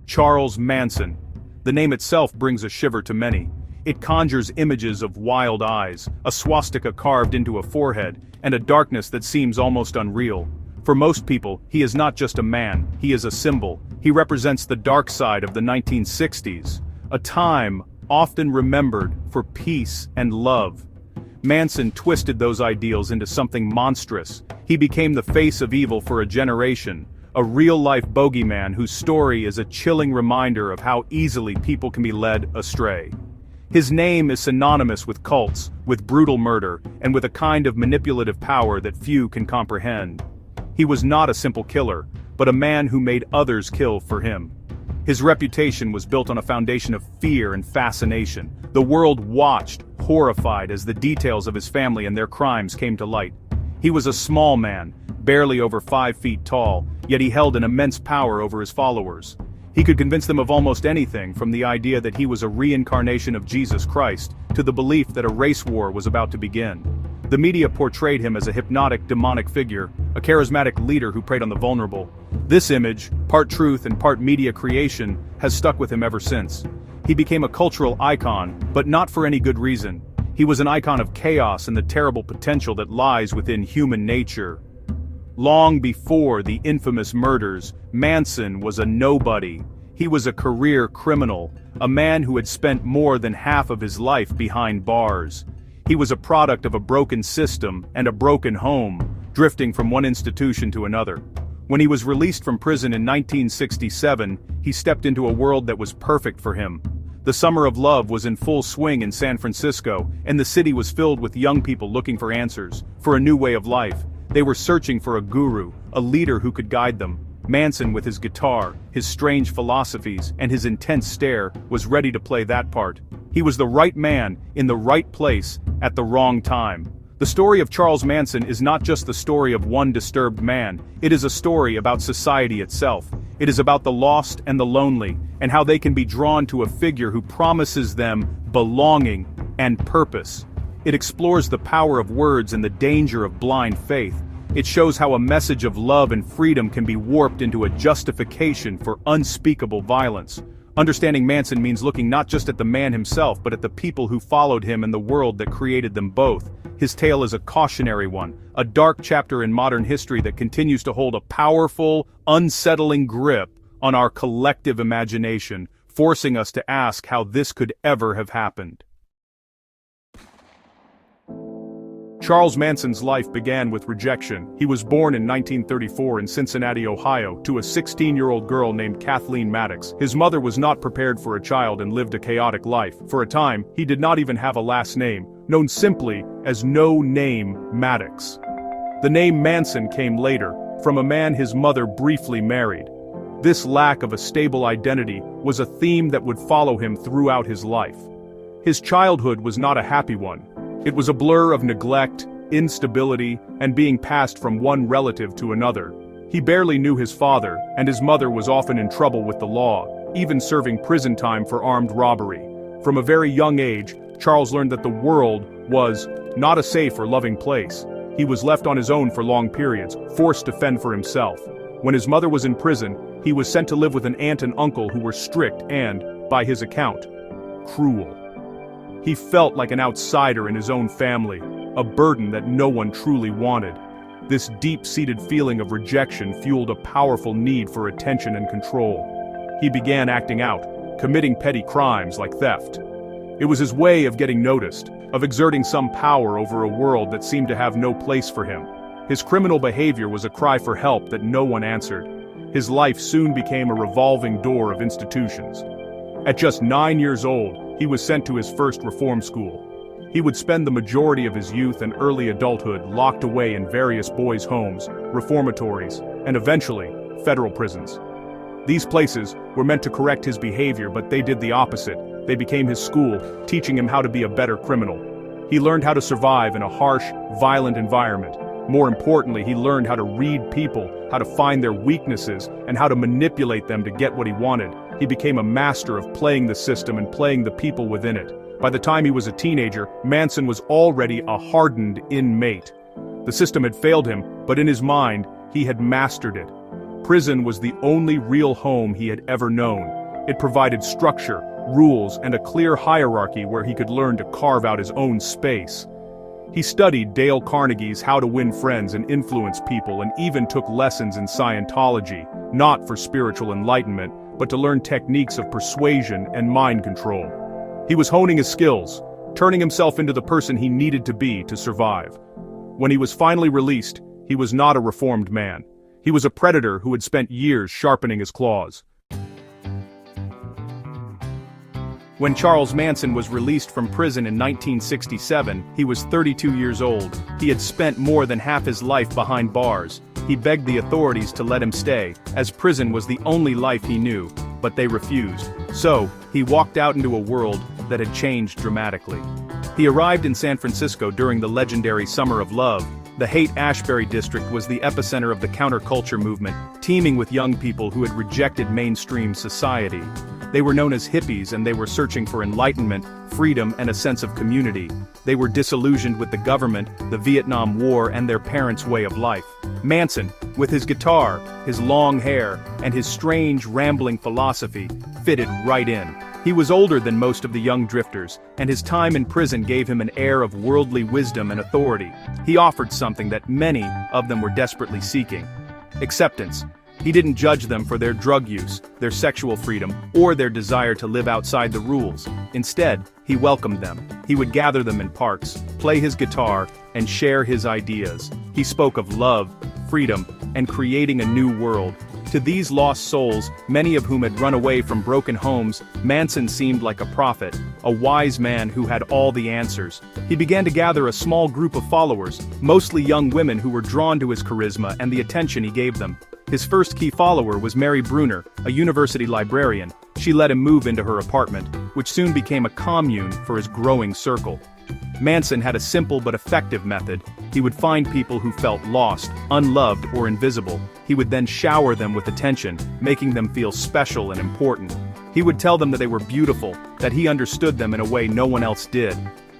Charles Manson. The name itself brings a shiver to many. It conjures images of wild eyes, a swastika carved into a forehead, and a darkness that seems almost unreal. For most people, he is not just a man, he is a symbol. He represents the dark side of the 1960s, a time often remembered for peace and love. Manson twisted those ideals into something monstrous. He became the face of evil for a generation, a real-life bogeyman whose story is a chilling reminder of how easily people can be led astray. His name is synonymous with cults, with brutal murder, and with a kind of manipulative power that few can comprehend. He was not a simple killer, but a man who made others kill for him. His reputation was built on a foundation of fear and fascination. The world watched, horrified, as the details of his family and their crimes came to light. He was a small man, barely over 5 feet tall, yet he held an immense power over his followers. He could convince them of almost anything, from the idea that he was a reincarnation of Jesus Christ, to the belief that a race war was about to begin. The media portrayed him as a hypnotic, demonic figure, a charismatic leader who preyed on the vulnerable. This image, part truth and part media creation, has stuck with him ever since. He became a cultural icon, but not for any good reason. He was an icon of chaos and the terrible potential that lies within human nature. Long before the infamous murders, Manson was a nobody. He was a career criminal, a man who had spent more than half of his life behind bars. He was a product of a broken system and a broken home, drifting from one institution to another. When he was released from prison in 1967, he stepped into a world that was perfect for him. The summer of love was in full swing in San Francisco, and the city was filled with young people looking for answers, for a new way of life. They were searching for a guru, a leader who could guide them. Manson, with his guitar, his strange philosophies, and his intense stare, was ready to play that part. He was the right man, in the right place, at the wrong time. The story of Charles Manson is not just the story of one disturbed man, it is a story about society itself. It is about the lost and the lonely, and how they can be drawn to a figure who promises them belonging and purpose. It explores the power of words and the danger of blind faith. It shows how a message of love and freedom can be warped into a justification for unspeakable violence. Understanding Manson means looking not just at the man himself, but at the people who followed him and the world that created them both. His tale is a cautionary one, a dark chapter in modern history that continues to hold a powerful, unsettling grip on our collective imagination, forcing us to ask how this could ever have happened. Charles Manson's life began with rejection. He was born in 1934 in Cincinnati, Ohio, to a 16-year-old girl named Kathleen Maddox. His mother was not prepared for a child and lived a chaotic life. For a time, he did not even have a last name, known simply as No Name Maddox. The name Manson came later, from a man his mother briefly married. This lack of a stable identity was a theme that would follow him throughout his life. His childhood was not a happy one. It was a blur of neglect, instability, and being passed from one relative to another. He barely knew his father, and his mother was often in trouble with the law, even serving prison time for armed robbery. From a very young age, Charles learned that the world was not a safe or loving place. He was left on his own for long periods, forced to fend for himself. When his mother was in prison, he was sent to live with an aunt and uncle who were strict and, by his account, cruel. He felt like an outsider in his own family, a burden that no one truly wanted. This deep-seated feeling of rejection fueled a powerful need for attention and control. He began acting out, committing petty crimes like theft. It was his way of getting noticed, of exerting some power over a world that seemed to have no place for him. His criminal behavior was a cry for help that no one answered. His life soon became a revolving door of institutions. At just 9 years old, he was sent to his first reform school. He would spend the majority of his youth and early adulthood locked away in various boys' homes, reformatories, and eventually, federal prisons. These places were meant to correct his behavior, but they did the opposite. They became his school, teaching him how to be a better criminal. He learned how to survive in a harsh, violent environment. More importantly, he learned how to read people, how to find their weaknesses, and how to manipulate them to get what he wanted. He became a master of playing the system and playing the people within it. By the time he was a teenager, Manson was already a hardened inmate. The system had failed him, but in his mind, he had mastered it. Prison was the only real home he had ever known. It provided structure, rules, and a clear hierarchy where he could learn to carve out his own space. He studied Dale Carnegie's How to Win Friends and Influence People and even took lessons in Scientology, not for spiritual enlightenment, but to learn techniques of persuasion and mind control. He was honing his skills, turning himself into the person he needed to be to survive. When he was finally released, he was not a reformed man. He was a predator who had spent years sharpening his claws. When Charles Manson was released from prison in 1967, he was 32 years old. He had spent more than half his life behind bars. He begged the authorities to let him stay, as prison was the only life he knew, but they refused. So, he walked out into a world that had changed dramatically. He arrived in San Francisco during the legendary Summer of Love. The Haight-Ashbury district was the epicenter of the counterculture movement, teeming with young people who had rejected mainstream society. They were known as hippies, and they were searching for enlightenment, freedom, and a sense of community. They were disillusioned with the government, the Vietnam War, and their parents' way of life. Manson, with his guitar, his long hair, and his strange, rambling philosophy, fitted right in. He was older than most of the young drifters, and his time in prison gave him an air of worldly wisdom and authority. He offered something that many of them were desperately seeking: acceptance. He didn't judge them for their drug use, their sexual freedom, or their desire to live outside the rules. Instead, he welcomed them. He would gather them in parks, play his guitar, and share his ideas. He spoke of love, freedom, and creating a new world. To these lost souls, many of whom had run away from broken homes, Manson seemed like a prophet, a wise man who had all the answers. He began to gather a small group of followers, mostly young women who were drawn to his charisma and the attention he gave them. His first key follower was Mary Bruner, a university librarian. She let him move into her apartment, which soon became a commune for his growing circle. Manson had a simple but effective method. He would find people who felt lost, unloved, or invisible. He would then shower them with attention, making them feel special and important. He would tell them that they were beautiful, that he understood them in a way no one else did.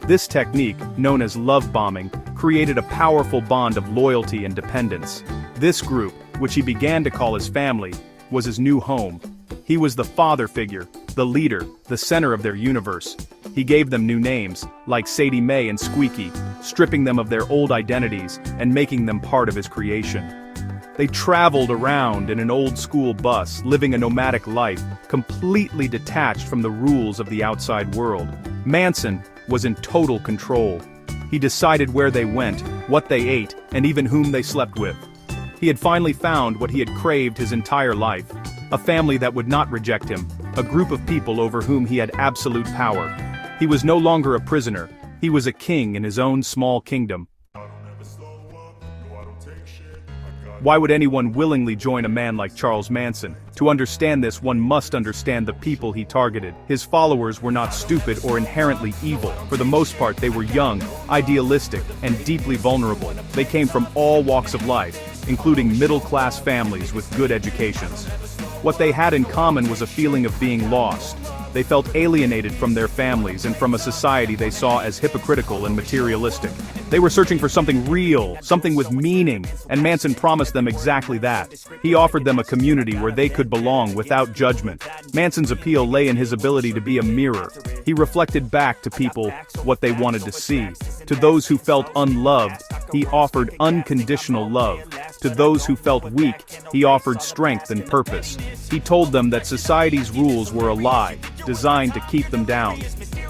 This technique, known as love bombing, created a powerful bond of loyalty and dependence. This group, which he began to call his family, was his new home. He was the father figure, the leader, the center of their universe. He gave them new names, like Sadie Mae and Squeaky, stripping them of their old identities and making them part of his creation. They traveled around in an old-school bus, living a nomadic life, completely detached from the rules of the outside world. Manson was in total control. He decided where they went, what they ate, and even whom they slept with. He had finally found what he had craved his entire life: a family that would not reject him, a group of people over whom he had absolute power. He was no longer a prisoner. He was a king in his own small kingdom. Why would anyone willingly join a man like Charles Manson? To understand this, one must understand the people he targeted. His followers were not stupid or inherently evil. For the most part, they were young, idealistic, and deeply vulnerable. They came from all walks of life, including middle-class families with good educations. What they had in common was a feeling of being lost. They felt alienated from their families and from a society they saw as hypocritical and materialistic. They were searching for something real, something with meaning, and Manson promised them exactly that. He offered them a community where they could belong without judgment. Manson's appeal lay in his ability to be a mirror. He reflected back to people what they wanted to see. To those who felt unloved, he offered unconditional love. To those who felt weak, he offered strength and purpose. He told them that society's rules were a lie, designed to keep them down.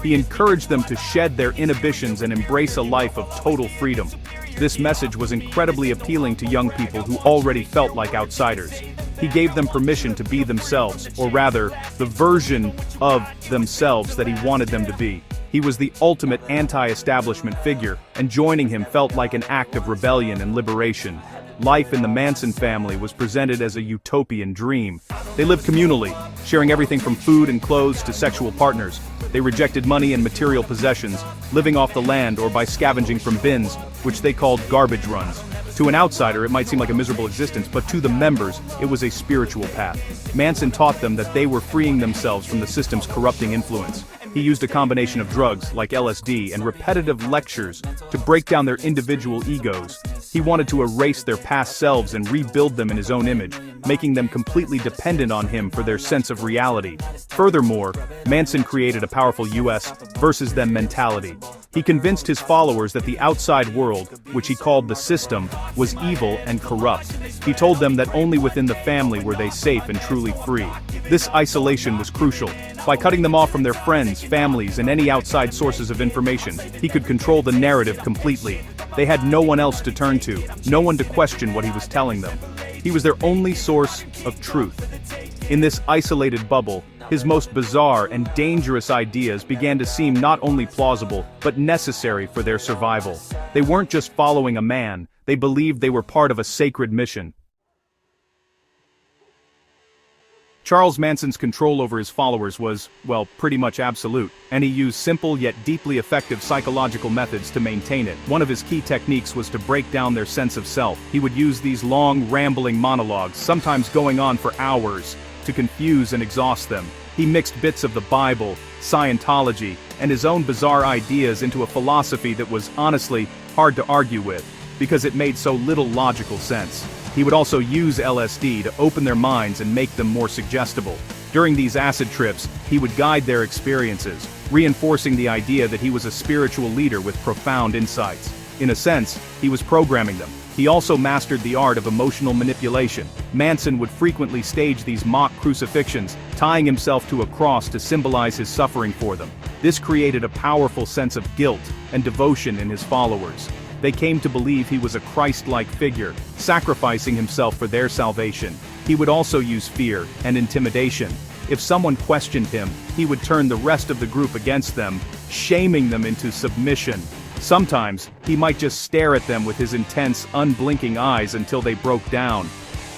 He encouraged them to shed their inhibitions and embrace a life of total freedom. This message was incredibly appealing to young people who already felt like outsiders. He gave them permission to be themselves, or rather, the version of themselves that he wanted them to be. He was the ultimate anti-establishment figure, and joining him felt like an act of rebellion and liberation. Life in the Manson family was presented as a utopian dream. They lived communally, sharing everything from food and clothes to sexual partners. They rejected money and material possessions, living off the land or by scavenging from bins, which they called garbage runs. To an outsider, it might seem like a miserable existence, but to the members, it was a spiritual path. Manson taught them that they were freeing themselves from the system's corrupting influence. He used a combination of drugs, like LSD, and repetitive lectures to break down their individual egos. He wanted to erase their past selves and rebuild them in his own image. making them completely dependent on him for their sense of reality. Furthermore, Manson created a powerful US versus them mentality. He convinced his followers that the outside world, which he called the system, was evil and corrupt. He told them that only within the family were they safe and truly free. This isolation was crucial. By cutting them off from their friends, families, and any outside sources of information, he could control the narrative completely. They had no one else to turn to, no one to question what he was telling them. He was their only source of truth. In this isolated bubble, his most bizarre and dangerous ideas began to seem not only plausible, but necessary for their survival. They weren't just following a man, they believed they were part of a sacred mission. Charles Manson's control over his followers was, well, pretty much absolute, and he used simple yet deeply effective psychological methods to maintain it. One of his key techniques was to break down their sense of self. He would use these long, rambling monologues, sometimes going on for hours, to confuse and exhaust them. He mixed bits of the Bible, Scientology, and his own bizarre ideas into a philosophy that was, honestly, hard to argue with, because it made so little logical sense. He would also use LSD to open their minds and make them more suggestible. During these acid trips, he would guide their experiences, reinforcing the idea that he was a spiritual leader with profound insights. In a sense, he was programming them. He also mastered the art of emotional manipulation. Manson would frequently stage these mock crucifixions, tying himself to a cross to symbolize his suffering for them. This created a powerful sense of guilt and devotion in his followers. They came to believe he was a Christ-like figure, sacrificing himself for their salvation. He would also use fear and intimidation. If someone questioned him, he would turn the rest of the group against them, shaming them into submission. Sometimes, he might just stare at them with his intense, unblinking eyes until they broke down.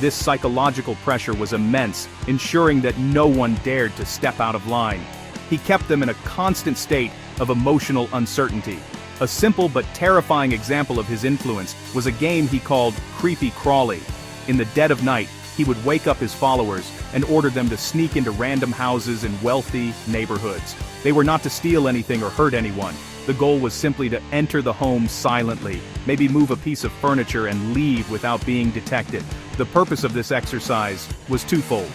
This psychological pressure was immense, ensuring that no one dared to step out of line. He kept them in a constant state of emotional uncertainty. A simple but terrifying example of his influence was a game he called Creepy Crawly. In the dead of night, he would wake up his followers and order them to sneak into random houses in wealthy neighborhoods. They were not to steal anything or hurt anyone. The goal was simply to enter the home silently, maybe move a piece of furniture and leave without being detected. The purpose of this exercise was twofold.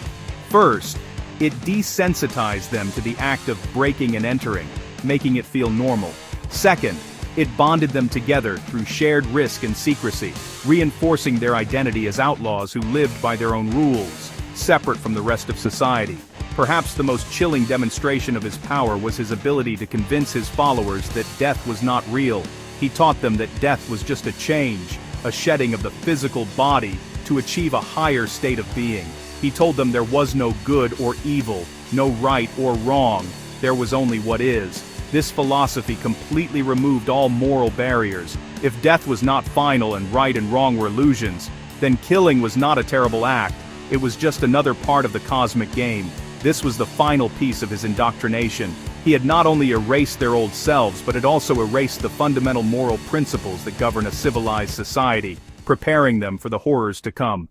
First, it desensitized them to the act of breaking and entering, making it feel normal. Second, it bonded them together through shared risk and secrecy, reinforcing their identity as outlaws who lived by their own rules, separate from the rest of society. Perhaps the most chilling demonstration of his power was his ability to convince his followers that death was not real. He taught them that death was just a change, a shedding of the physical body to achieve a higher state of being. He told them there was no good or evil, no right or wrong, there was only what is. This philosophy completely removed all moral barriers. If death was not final and right and wrong were illusions, then killing was not a terrible act, it was just another part of the cosmic game. This was the final piece of his indoctrination. He had not only erased their old selves, but had also erased the fundamental moral principles that govern a civilized society, preparing them for the horrors to come.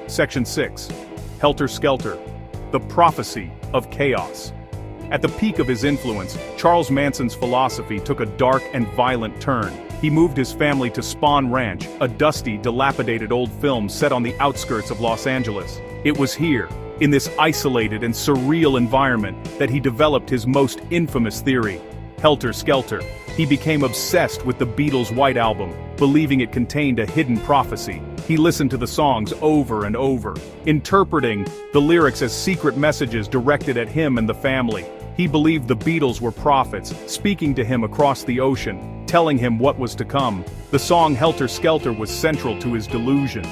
Section 6. Helter Skelter. The Prophecy of Chaos. At the peak of his influence, Charles Manson's philosophy took a dark and violent turn. He moved his family to Spahn Ranch, a dusty, dilapidated old film set on the outskirts of Los Angeles. It was here, in this isolated and surreal environment, that he developed his most infamous theory, Helter Skelter. He became obsessed with the Beatles' White Album, believing it contained a hidden prophecy. He listened to the songs over and over, interpreting the lyrics as secret messages directed at him and the family. He believed the Beatles were prophets, speaking to him across the ocean, telling him what was to come. The song Helter Skelter was central to his delusion.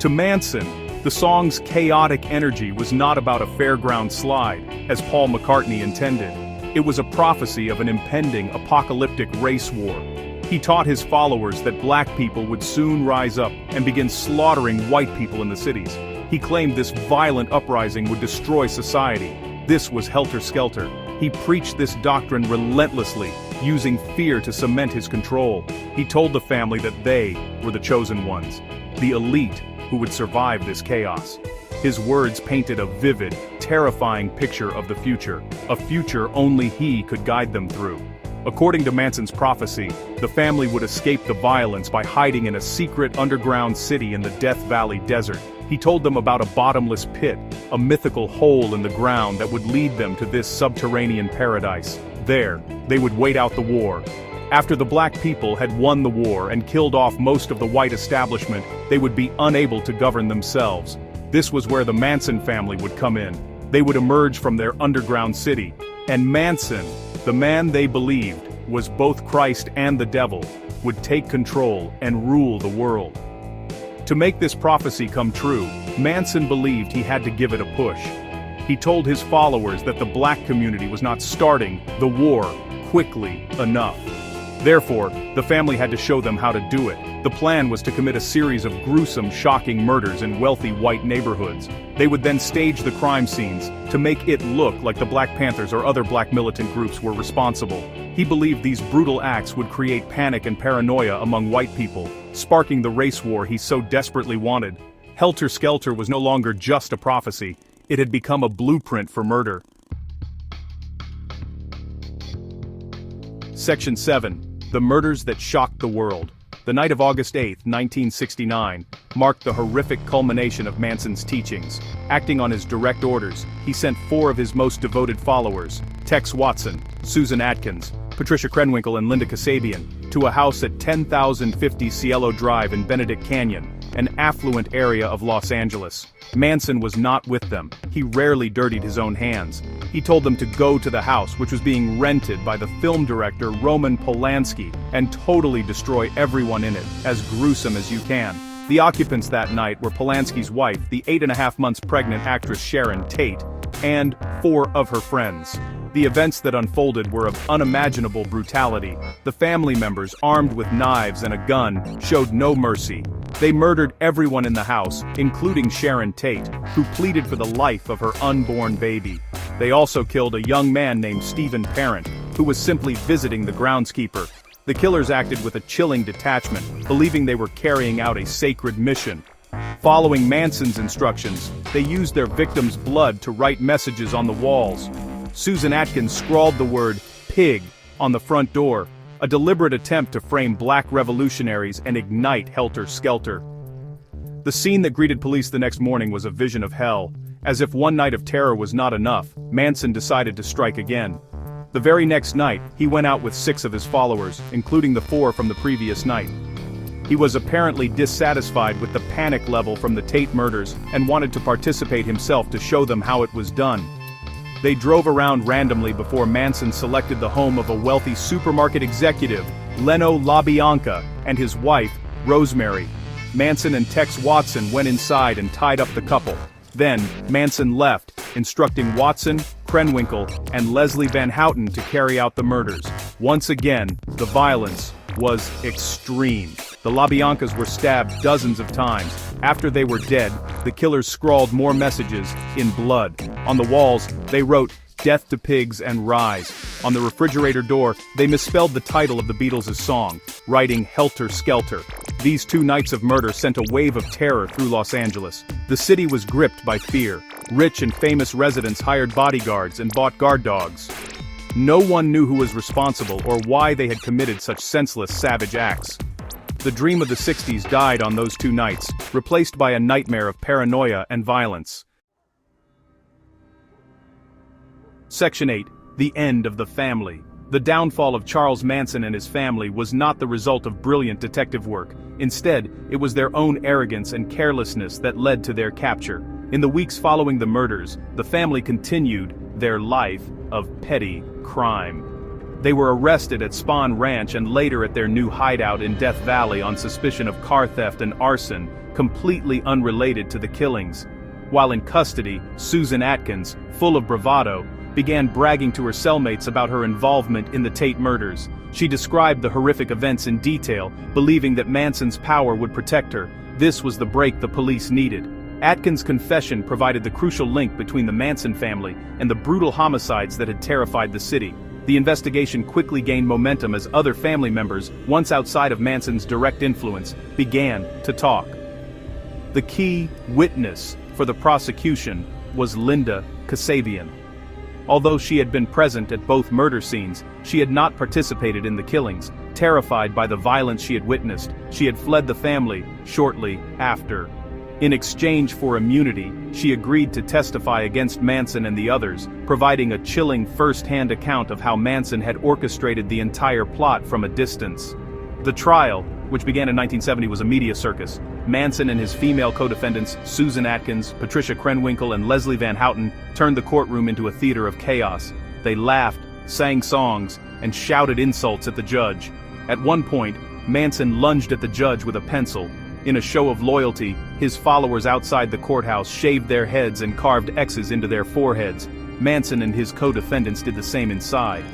To Manson, the song's chaotic energy was not about a fairground slide, as Paul McCartney intended. It was a prophecy of an impending apocalyptic race war. He taught his followers that black people would soon rise up and begin slaughtering white people in the cities. He claimed this violent uprising would destroy society. This was Helter Skelter. He preached this doctrine relentlessly, using fear to cement his control. He told the family that they were the chosen ones, the elite who would survive this chaos. His words painted a vivid, terrifying picture of the future, a future only he could guide them through. According to Manson's prophecy, the family would escape the violence by hiding in a secret underground city in the Death Valley desert. He told them about a bottomless pit, a mythical hole in the ground that would lead them to this subterranean paradise. There, they would wait out the war. After the black people had won the war and killed off most of the white establishment, they would be unable to govern themselves. This was where the Manson family would come in. They would emerge from their underground city. And Manson, the man they believed was both Christ and the devil, would take control and rule the world. To make this prophecy come true, Manson believed he had to give it a push. He told his followers that the black community was not starting the war quickly enough. Therefore, the family had to show them how to do it. The plan was to commit a series of gruesome, shocking murders in wealthy white neighborhoods. They would then stage the crime scenes to make it look like the Black Panthers or other black militant groups were responsible. He believed these brutal acts would create panic and paranoia among white people, sparking the race war he so desperately wanted. Helter Skelter was no longer just a prophecy. It had become a blueprint for murder. Section 7. The Murders That Shocked the World. The night of August 8, 1969, marked the horrific culmination of Manson's teachings. Acting on his direct orders, he sent 4 of his most devoted followers, Tex Watson, Susan Atkins, Patricia Krenwinkel and Linda Kasabian, to a house at 10,050 Cielo Drive in Benedict Canyon, an affluent area of Los Angeles. Manson was not with them. He rarely dirtied his own hands. He told them to go to the house, which was being rented by the film director Roman Polanski, and totally destroy everyone in it, as gruesome as you can. The occupants that night were Polanski's wife, the 8.5 months pregnant actress Sharon Tate, and 4 of her friends. The events that unfolded were of unimaginable brutality. The family members, armed with knives and a gun, showed no mercy. They murdered everyone in the house, including Sharon Tate, who pleaded for the life of her unborn baby. They also killed a young man named Stephen Parent, who was simply visiting the groundskeeper. The killers acted with a chilling detachment, believing they were carrying out a sacred mission. Following Manson's instructions, they used their victims' blood to write messages on the walls. Susan Atkins scrawled the word "pig" on the front door, a deliberate attempt to frame black revolutionaries and ignite Helter Skelter. The scene that greeted police the next morning was a vision of hell. As if one night of terror was not enough, Manson decided to strike again. The very next night, he went out with 6 of his followers, including the 4 from the previous night. He was apparently dissatisfied with the panic level from the Tate murders and wanted to participate himself to show them how it was done. They drove around randomly before Manson selected the home of a wealthy supermarket executive, Leno LaBianca, and his wife, Rosemary. Manson and Tex Watson went inside and tied up the couple. Then, Manson left, instructing Watson, Krenwinkel, and Leslie Van Houten to carry out the murders. Once again, the violence was extreme. The LaBiancas were stabbed dozens of times. After they were dead, the killers scrawled more messages in blood. On the walls, they wrote, "Death to Pigs and Rise." On the refrigerator door, they misspelled the title of the Beatles' song, writing Helter Skelter. These 2 nights of murder sent a wave of terror through Los Angeles. The city was gripped by fear. Rich and famous residents hired bodyguards and bought guard dogs. No one knew who was responsible or why they had committed such senseless, savage acts. The dream of the 60s died on those 2 nights, replaced by a nightmare of paranoia and violence. Section 8. The End of the Family. The downfall of Charles Manson and his family was not the result of brilliant detective work. Instead, it was their own arrogance and carelessness that led to their capture. In the weeks following the murders, the family continued their life of petty crime. They were arrested at Spahn Ranch and later at their new hideout in Death Valley on suspicion of car theft and arson, completely unrelated to the killings. While in custody, Susan Atkins, full of bravado, began bragging to her cellmates about her involvement in the Tate murders. She described the horrific events in detail, believing that Manson's power would protect her. This was the break the police needed. Atkins' confession provided the crucial link between the Manson family and the brutal homicides that had terrified the city. The investigation quickly gained momentum as other family members, once outside of Manson's direct influence, began to talk. The key witness for the prosecution was Linda Kasabian. Although she had been present at both murder scenes, she had not participated in the killings. Terrified by the violence she had witnessed, she had fled the family shortly after. In exchange for immunity, she agreed to testify against Manson and the others, providing a chilling first-hand account of how Manson had orchestrated the entire plot from a distance. The trial, which began in 1970, was a media circus. Manson and his female co-defendants, Susan Atkins, Patricia Krenwinkel, and Leslie Van Houten, turned the courtroom into a theater of chaos. They laughed, sang songs, and shouted insults at the judge. At one point, Manson lunged at the judge with a pencil. In a show of loyalty, his followers outside the courthouse shaved their heads and carved X's into their foreheads. Manson and his co-defendants did the same inside.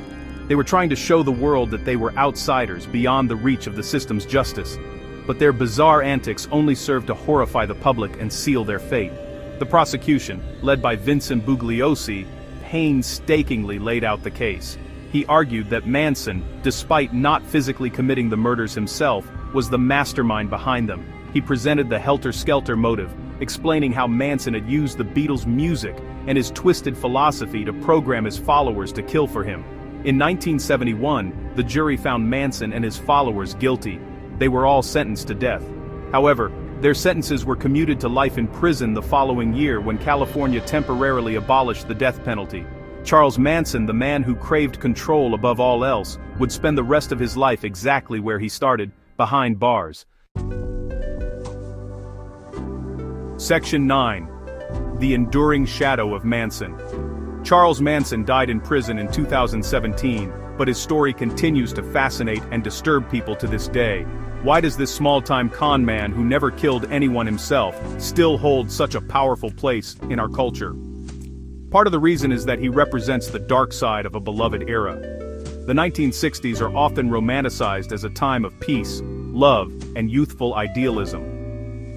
They were trying to show the world that they were outsiders beyond the reach of the system's justice. But their bizarre antics only served to horrify the public and seal their fate. The prosecution, led by Vincent Bugliosi, painstakingly laid out the case. He argued that Manson, despite not physically committing the murders himself, was the mastermind behind them. He presented the helter-skelter motive, explaining how Manson had used the Beatles' music and his twisted philosophy to program his followers to kill for him. In 1971, the jury found Manson and his followers guilty. They were all sentenced to death. However, their sentences were commuted to life in prison the following year when California temporarily abolished the death penalty. Charles Manson, the man who craved control above all else, would spend the rest of his life exactly where he started, behind bars. Section 9. The Enduring Shadow of Manson. Charles Manson died in prison in 2017, but his story continues to fascinate and disturb people to this day. Why does this small-time con man who never killed anyone himself still hold such a powerful place in our culture? Part of the reason is that he represents the dark side of a beloved era. The 1960s are often romanticized as a time of peace, love, and youthful idealism.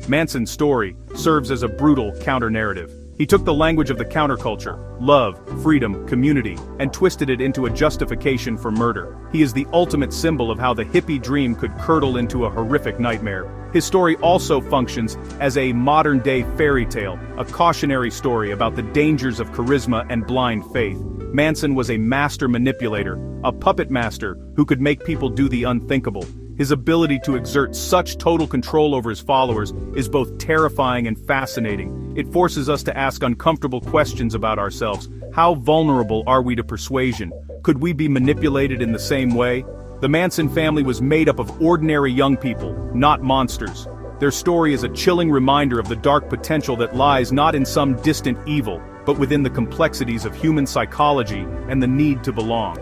Manson's story serves as a brutal counter-narrative. He took the language of the counterculture, love, freedom, community, and twisted it into a justification for murder. He is the ultimate symbol of how the hippie dream could curdle into a horrific nightmare. His story also functions as a modern-day fairy tale, a cautionary story about the dangers of charisma and blind faith. Manson was a master manipulator, a puppet master who could make people do the unthinkable. His ability to exert such total control over his followers is both terrifying and fascinating. It forces us to ask uncomfortable questions about ourselves. How vulnerable are we to persuasion? Could we be manipulated in the same way? The Manson family was made up of ordinary young people, not monsters. Their story is a chilling reminder of the dark potential that lies not in some distant evil, but within the complexities of human psychology and the need to belong.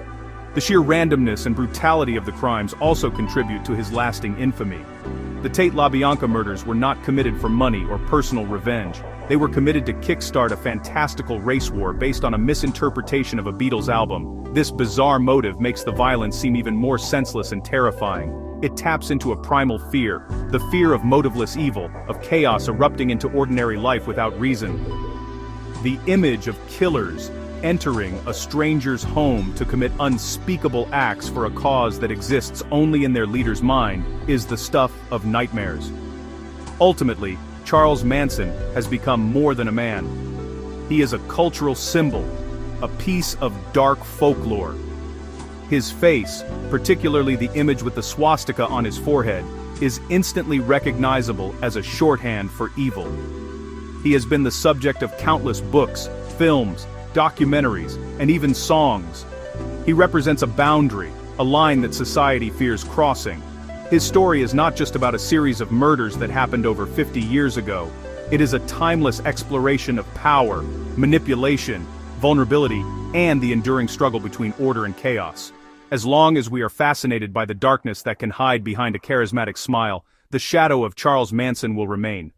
The sheer randomness and brutality of the crimes also contribute to his lasting infamy. The Tate LaBianca murders were not committed for money or personal revenge. They were committed to kickstart a fantastical race war based on a misinterpretation of a Beatles album. This bizarre motive makes the violence seem even more senseless and terrifying. It taps into a primal fear, the fear of motiveless evil, of chaos erupting into ordinary life without reason. The image of killers entering a stranger's home to commit unspeakable acts for a cause that exists only in their leader's mind is the stuff of nightmares. Ultimately, Charles Manson has become more than a man. He is a cultural symbol, a piece of dark folklore. His face, particularly the image with the swastika on his forehead, is instantly recognizable as a shorthand for evil. He has been the subject of countless books, films, documentaries, and even songs. He represents a boundary, a line that society fears crossing. His story is not just about a series of murders that happened over 50 years ago. It is a timeless exploration of power, manipulation, vulnerability, and the enduring struggle between order and chaos. As long as we are fascinated by the darkness that can hide behind a charismatic smile, the shadow of Charles Manson will remain.